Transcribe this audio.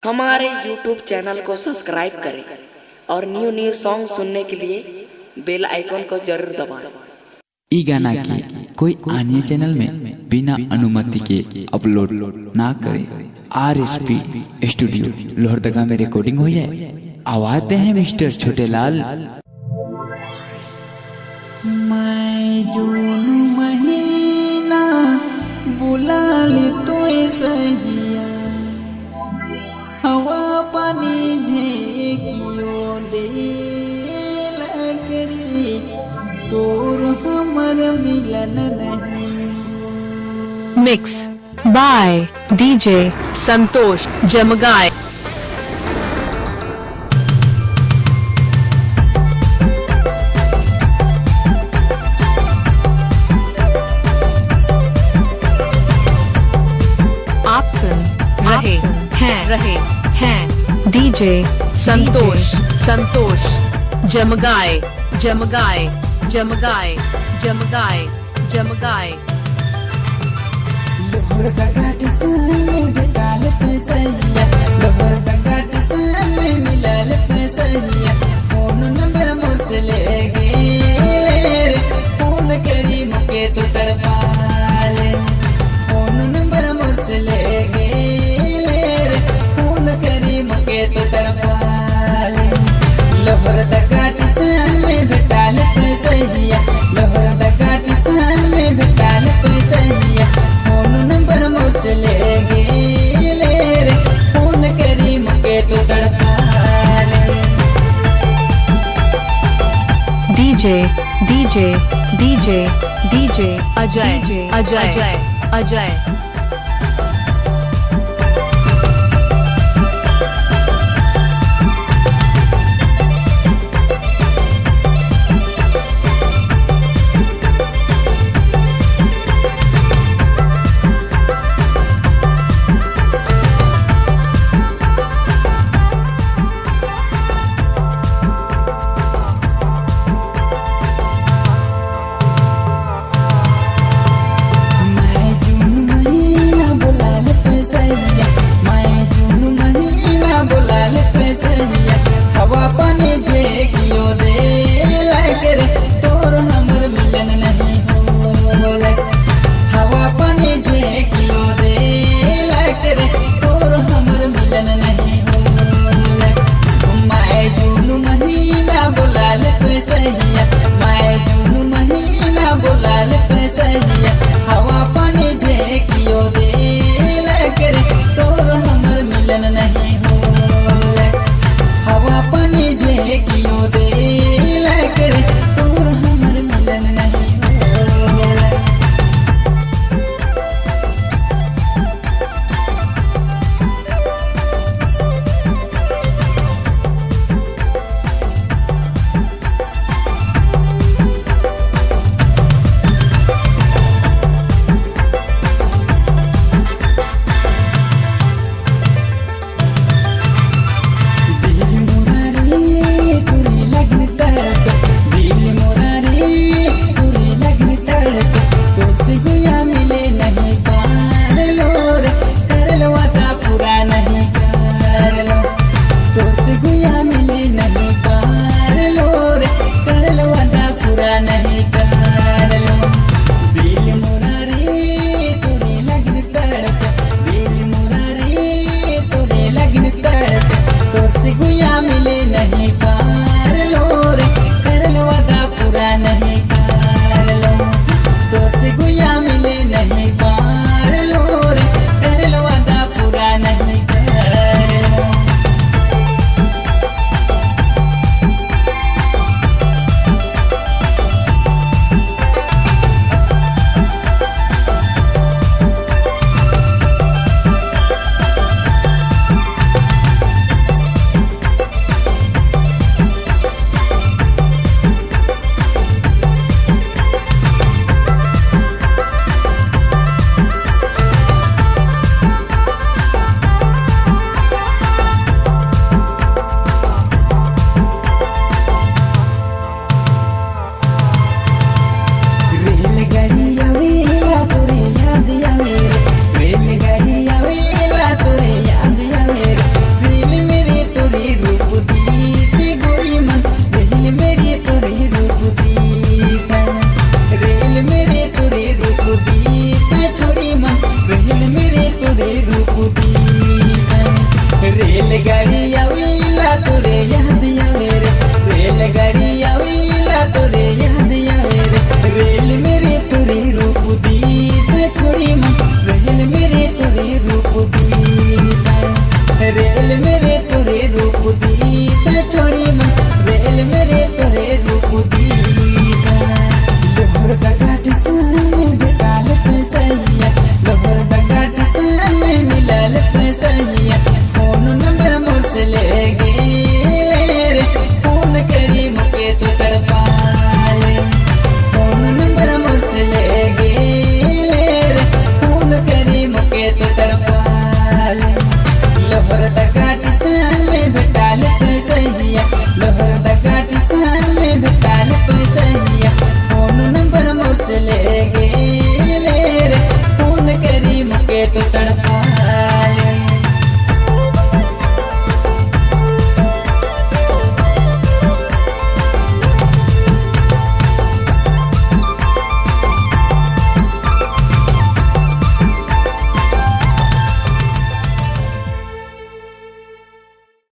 हमारे YouTube channel को subscribe करें और न्यू सॉन्ग सुनने के लिए बेल आइकन को जरूर दबाएं। ई गाना की कोई अन्य चैनल में बिना अनुमति के अपलोड ना करें। RSP स्टूडियो लोहरदगा में रिकॉर्डिंग हो जाए। आवाज दे हैं मिस्टर छोटेलाल। मैं जून महीना बुला ले तो सहिया, हवा पानी झेकियो दे लगरी, तोर हमर मिलन नहीं। मिक्स बाय DJ संतोष जमगाए। आप सुन रहे हैं DJ संतोष जमगाए जमगाए जमगाए जमगाए जमगाए। लोहर घाट में भेटाल पैसैया, लोहर घाट में मिलल पैसैया, फोन नंबर मोर से ले गेले, फोन करी मुके तो तड़पाले, फोन नंबर मोर से ले गेले, फोन करी मुके तो तड़पाले। लोहर घाट में भेटाल पैसैया, लोहर घाट में भेटाल पैसैया, फोन नंबर मोर से ले गेले रे, फोन करी मुके तो तड़पाले। DJ अजय रेलगाड़ी आवेला तोरे याद आवे रे, रेलगाड़ी आवेला तोरे याद आवे रे। रेल मेरे तोरे रूप दी से छोड़ी मन, रेल मेरे तोरे रूप दी से, रेल मेरे तोरे रूप दी से छोड़ी मन, रेल मेरे तोरे रूप दी से। लोहर का घाट में बेताल पे सैया, लोहर का घाट में मिलल पे सैया। फोन नंबर मोर से ले गेले रे, फोन करी मुके तो तड़पाले। फोन नंबर मोर से ले गेले रे, फोन करी मुके तो तड़पाले। लोहर का घाट में बेताल पे सैया, लोहर